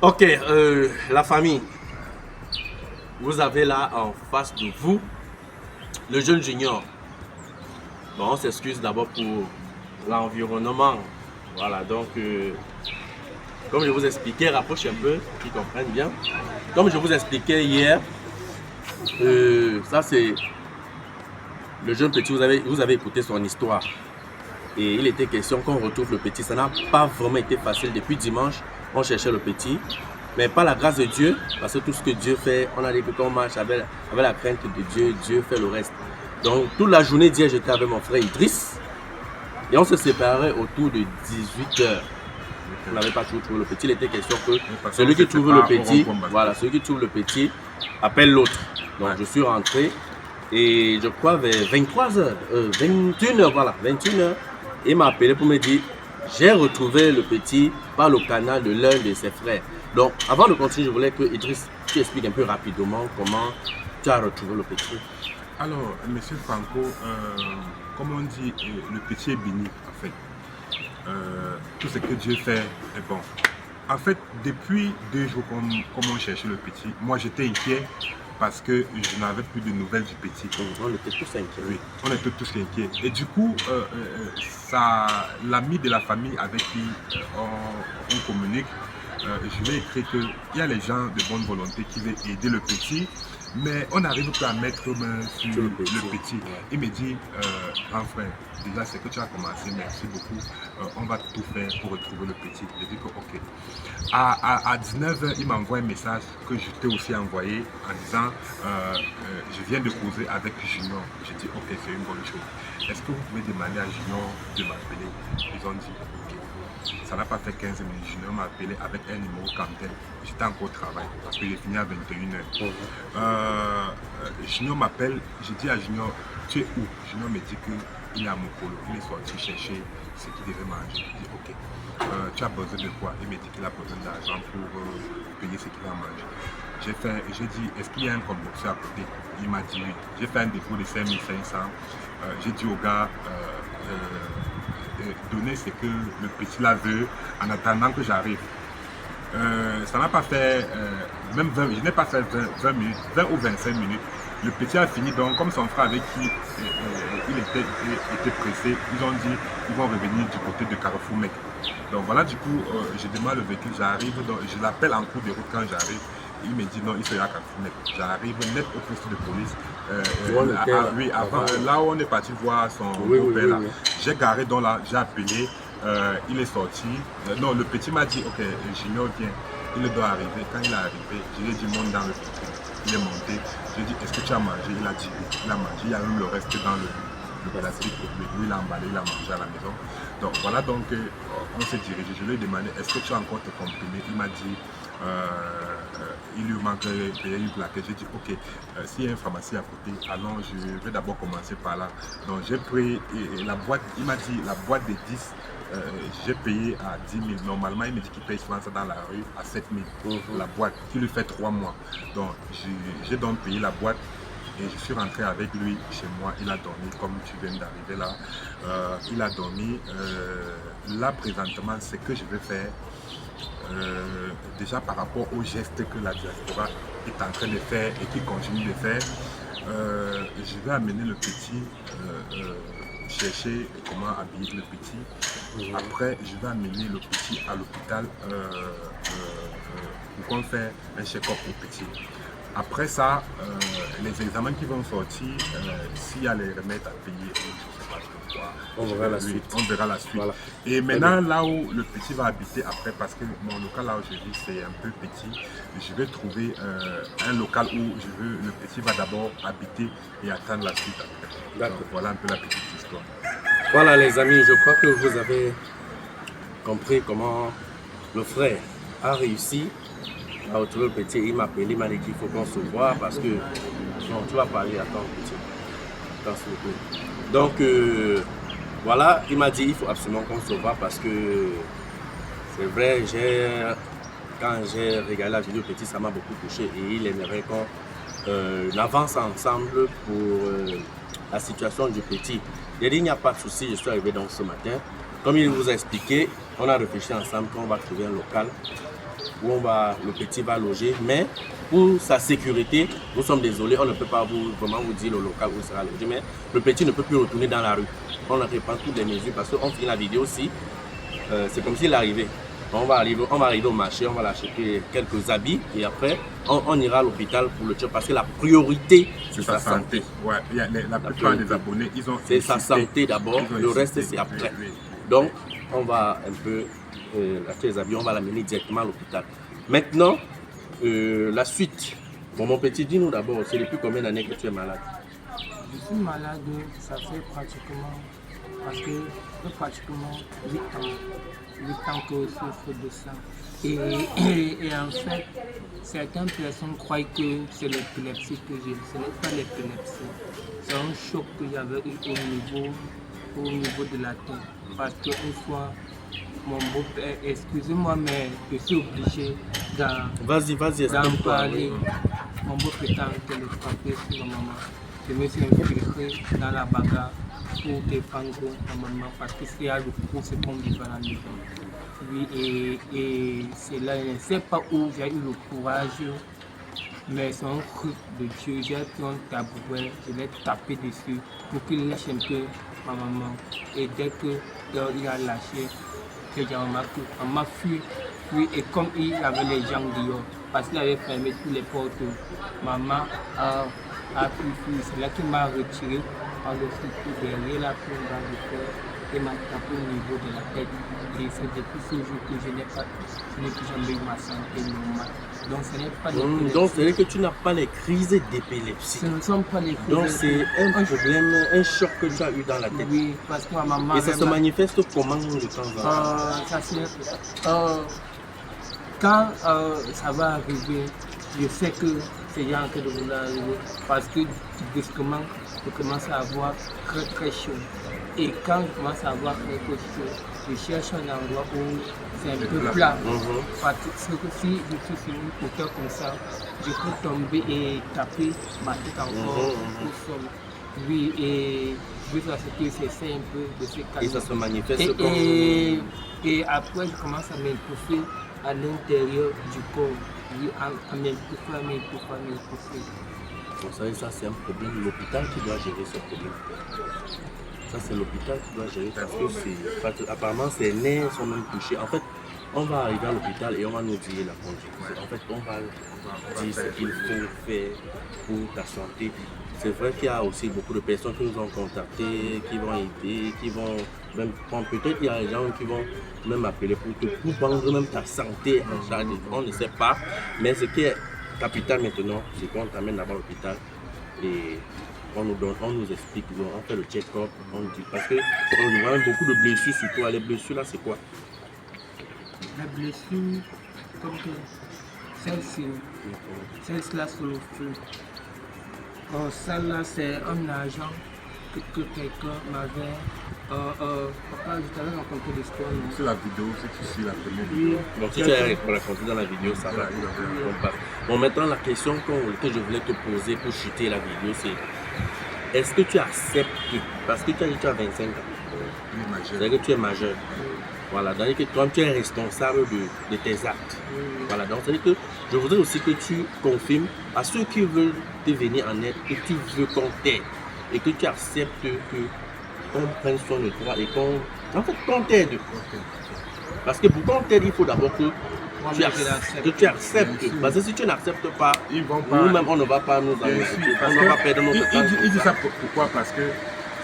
Ok, la famille, vous avez là en face de vous le jeune junior. Bon, on s'excuse d'abord pour l'environnement. Voilà, donc, comme je vous expliquais, rapproche un peu, qu'ils comprennent bien. Comme je vous expliquais hier, ça c'est le jeune petit, vous avez écouté son histoire. Et il était question qu'on retrouve le petit. Ça n'a pas vraiment été facile. Depuis dimanche, on cherchait le petit. Mais par la grâce de Dieu, parce que tout ce que Dieu fait, on a dit que quand on marche avec la crainte de Dieu, Dieu fait le reste. Donc, toute la journée d'hier, j'étais avec mon frère Idriss. Et on se séparait autour de 18 heures. On n'avait pas toujours trouvé le petit. Il était question que celui qui trouve le petit, voilà, celui qui trouve le petit appelle l'autre. Donc, je suis rentré. Et je crois vers 23h, 21h, voilà, 21h. Il m'a appelé pour me dire, j'ai retrouvé le petit par le canal de l'un de ses frères. Donc, avant de continuer, je voulais que Idriss, tu expliques un peu rapidement comment tu as retrouvé le petit. Alors, monsieur Franco, comme on dit, le petit est béni, en fait. Tout ce que Dieu fait est bon. En fait, depuis 2 jours, comme on cherchait le petit, moi j'étais inquiet parce que je n'avais plus de nouvelles du petit. On était tous inquiets. Oui, on était tous inquiets. Et du coup, l'ami de la famille avec qui on communique, je lui ai écrit qu'il y a les gens de bonne volonté qui veulent aider le petit, mais on n'arrive pas à mettre main sur le petit. Ouais. Il me dit, grand frère, déjà c'est que tu as commencé, merci beaucoup, on va tout faire pour retrouver le petit. Je dis que ok. À 19h, il m'envoie un message que je t'ai aussi envoyé en disant, je viens de causer avec Junior. J'ai dit ok, c'est une bonne chose. Est-ce que vous pouvez demander à Junior de m'appeler? Ils ont dit ok. Ça n'a pas fait 15 minutes. Junior m'a appelé avec un numéro Camtel. J'étais encore au travail parce que j'ai fini à 21h. Junior m'appelle. Je dis à Junior, tu es où? Junior me dit qu'il est à Mokolo. Il est sorti chercher ce qu'il devait manger. Je dis ok. Tu as besoin de quoi? Il me dit qu'il a besoin d'argent pour payer ce qu'il a mangé. J'ai dit, est-ce qu'il y a un conducteur à côté? Il m'a dit oui. J'ai fait un dépôt de 5500. J'ai dit au gars, donner ce que le petit là veut en attendant que j'arrive. Ça n'a pas fait, même 20, je n'ai pas fait 20 minutes, 20 ou 25 minutes. Le petit a fini, donc comme son frère avec qui il était pressé, ils ont dit qu'ils vont revenir du côté de Carrefour Mec. Donc voilà, du coup, je demande le véhicule, j'arrive, je l'appelle en cours de route quand j'arrive. Il me dit non, il sera à Carrefour Mec. J'arrive net au poste de police. Oui, avant, là où on est parti voir son beau-père là. J'ai garé, donc là, j'ai appelé. Il est sorti. Non, le petit m'a dit, ok, Junior vient, il doit arriver. Quand il est arrivé, je lui ai dit, monte dans le véhicule. Il est monté. Je lui ai dit, est-ce que tu as mangé? Il a dit oui, il a mangé. Il y a même le reste dans le plastique où il a emballé, il a mangé à la maison. Donc voilà, donc on s'est dirigé. Je lui ai demandé, est-ce que tu as encore tes comprimés? Il m'a dit, il lui manquait une plaquette. J'ai dit, ok, s'il y a une pharmacie à côté, allons, je vais d'abord commencer par là. Donc j'ai pris la boîte, il m'a dit, la boîte de 10. J'ai payé à 10 000. Normalement, il me dit qu'il paye souvent ça dans la rue à 7 000. La boîte, qui lui fait 3 mois. Donc, j'ai donc payé la boîte et je suis rentré avec lui chez moi. Il a dormi comme tu viens d'arriver là. Il a dormi. Là, présentement, ce que je vais faire, déjà par rapport aux gestes que la diaspora est en train de faire et qui continue de faire, je vais amener le petit chercher comment habiller le petit. Après, je vais amener le petit à l'hôpital pour qu'on fasse un check-up au petit. Après ça, les examens qui vont sortir, s'il y a les remèdes à payer, je ne sais pas trop quoi. On verra la suite. On verra la suite. Voilà. Et maintenant, là où le petit va habiter après, parce que mon local là où je vis, c'est un peu petit, je vais trouver un local où le petit va d'abord habiter et attendre la suite après. Donc, voilà un peu la petite histoire. Voilà les amis, je crois que vous avez compris comment le frère a réussi à retrouver le petit. Il m'a appelé, il m'a dit qu'il faut qu'on se voit parce que... Non, tu vas parler, attends petit. Attends s'il vous plaît. Donc voilà, il m'a dit il faut absolument qu'on se voit parce que c'est vrai, quand j'ai regardé la vidéo petit, ça m'a beaucoup touché et il aimerait qu'on avance ensemble pour la situation du petit. Il a dit il n'y a pas de souci, je suis arrivé donc ce matin. Comme il vous a expliqué, on a réfléchi ensemble qu'on va trouver un local où le petit va loger. Mais pour sa sécurité, nous sommes désolés, on ne peut pas vraiment vous dire le local où il sera logé. Mais le petit ne peut plus retourner dans la rue. On reprend toutes les mesures parce qu'on finit la vidéo aussi. C'est comme s'il arrivait. On va arriver au marché, on va l'acheter quelques habits et après on ira à l'hôpital pour le check parce que la priorité c'est sa santé. Ouais, la plupart des abonnés, ils ont c'est sa santé d'abord, le reste c'est après. Donc on va un peu acheter les habits, on va l'amener directement à l'hôpital. Maintenant, la suite. Bon, mon petit, dis-nous d'abord, c'est depuis combien d'années que tu es malade? Je suis malade, ça fait pratiquement, parce que pratiquement 8 ans. 8 ans que je souffre de ça. Et en fait, certaines personnes croient que c'est l'épilepsie que j'ai. Ce n'est pas l'épilepsie. C'est un choc que j'avais eu au niveau de la tête. Parce qu'une fois, mon beau-père, excusez-moi, mais je suis obligé d'en parler. Mon beau-père était en train de frapper sur ma maman. Je me suis infiltré dans la bagarre pour défendre ma maman parce que c'est à le coup, c'est qu'on vivait à la maison. Oui, et c'est là, je ne sais pas où j'ai eu le courage, mais c'est un truc de Dieu. J'ai pris un tabouret, je l'ai tapé dessus pour qu'il lâche un peu ma maman. Et dès qu'il a lâché, j'ai remarqué, on m'a fui. Et comme il y avait les gens dehors, parce qu'il avait fermé toutes les portes, maman a pu fuir. C'est là qu'il m'a retiré par le futur derrière la cour dans le cœur et m'a tapé au niveau de la tête. Et c'est depuis ce jour que je n'ai plus jamais eu ma santé normale. Donc ce n'est pas l'épilepsie. Donc c'est vrai que tu n'as pas les crises d'épilepsie. Ce ne sont pas les crises. Donc c'est un problème, un choc que tu as eu dans la tête. Oui, parce que ma maman... Et ça se manifeste comment de temps en temps? Quand ça va arriver, je sais que c'est déjà en train de vouloir arriver parce que brusquement, je commence à avoir très très chaud. Et quand je commence à avoir très très chaud, je cherche un endroit où c'est un peu plat. Parce que si je suis sur une hauteur comme ça, je peux tomber et taper ma tête encore au sol. Oui, et juste à ce que c'est un peu de se calmer. Et ça se manifeste et après, je commence à m'étouffer à l'intérieur du corps. Oui, à m'étouffer. Vous savez, ça c'est un problème. L'hôpital qui doit gérer ce problème. Ça c'est l'hôpital qui doit gérer parce que apparemment ces nerfs sont même touchés. En fait, on va arriver à l'hôpital et on va nous dire la conduite. En fait, on va dire ce qu'il faut faire pour ta santé. C'est vrai qu'il y a aussi beaucoup de personnes qui nous ont contactés, qui vont aider, qui vont même prendre. Peut-être qu'il y a des gens qui vont même appeler pour prendre même ta santé en charge. On ne sait pas. Mais ce qui est capital maintenant, c'est qu'on t'amène là-bas à l'hôpital et on nous explique, on fait le check-up, on dit. Parce qu'on nous voit beaucoup de blessures sur toi. Les blessures là, c'est quoi? Les blessures, comme que celle-là sur le feu. Celle-là, c'est un agent que quelqu'un m'avait. Papa, je t'avais raconté l'histoire. C'est la vidéo, c'est ici la première Oui. vidéo. Donc si tu as raconté dans la vidéo, ça va. Bon, maintenant la question que je voulais te poser pour chuter la vidéo, c'est est-ce que tu acceptes, parce que tu as dit que tu as 25 ans, c'est-à-dire que tu es majeur. Voilà, c'est-à-dire que toi tu es responsable de tes actes. Voilà, donc c'est-à-dire que je voudrais aussi que tu confirmes à ceux qui veulent te venir en aide que tu veux qu'on t'aide et que tu acceptes qu'on prenne soin de toi et qu'on t'aide. Parce que pour qu'on t'aide, il faut d'abord que tu acceptes. Parce que si tu n'acceptes pas, nous-mêmes on ne va pas nous amuser. On ne va pas perdre notre temps. Il dit ça pourquoi? Parce que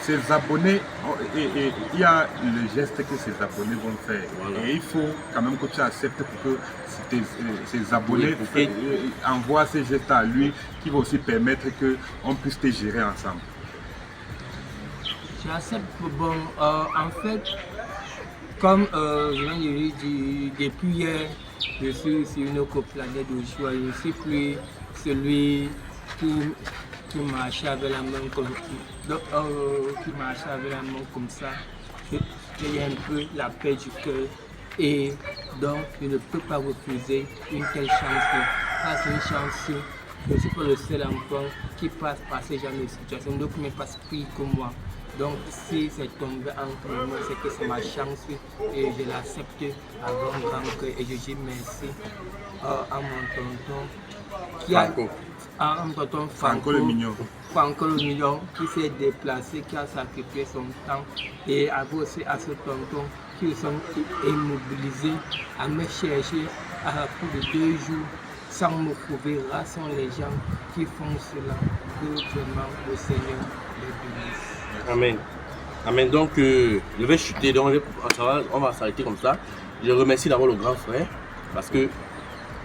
ces abonnés, et il y a le geste que ces abonnés vont faire. Voilà. Et il faut quand même que tu acceptes pour que ces abonnés envoient ces gestes à lui qui vont aussi permettre qu'on puisse te gérer ensemble. J'accepte. Bon, en fait, comme je viens de lui dire, depuis hier, je suis sur une planète de joie. Je ne suis plus celui qui marchait avec la main comme ça. J'ai un peu la paix du cœur et donc je ne peux pas refuser une telle chance. C'est une chance. Je ne suis pas le seul enfant qui passe par ces genres de situations, donc il n'est pas pris comme moi. Donc si c'est tombé entre nous, c'est que c'est ma chance et je l'accepte avec grand cœur. Et je dis merci à mon tonton qui a, Franco. à mon tonton Franco le mignon. Franco le mignon qui s'est déplacé, qui a sacrifié son temps, et à vous aussi à ce tonton qui sont immobilisés à me chercher à plus de 2 jours sans me trouver. Là sont les gens qui font cela, que vraiment le Seigneur les bénisse. Amen. Amen. Donc, je vais chuter. Donc, on va s'arrêter comme ça. Je remercie d'abord le grand frère parce que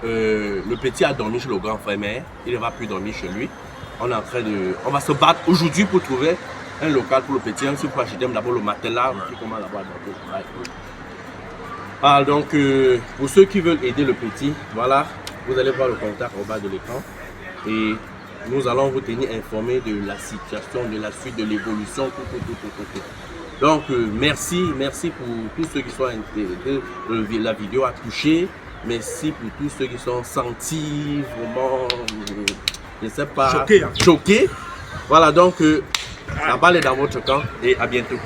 le petit a dormi chez le grand frère, mais il ne va plus dormir chez lui. On est en train de. On va se battre aujourd'hui pour trouver un local pour le petit. Si vous achetez d'abord le matelas, comment là-bas. Ah, donc, pour ceux qui veulent aider le petit, voilà, vous allez voir le contact au bas de l'écran. Et nous allons vous tenir informés de la situation, de la suite, de l'évolution, tout. Donc, merci pour tous ceux qui sont intéressés. La vidéo a touché. Merci pour tous ceux qui sont sentis vraiment, je ne sais pas, choqués. Voilà, donc, la balle est dans votre camp et à bientôt.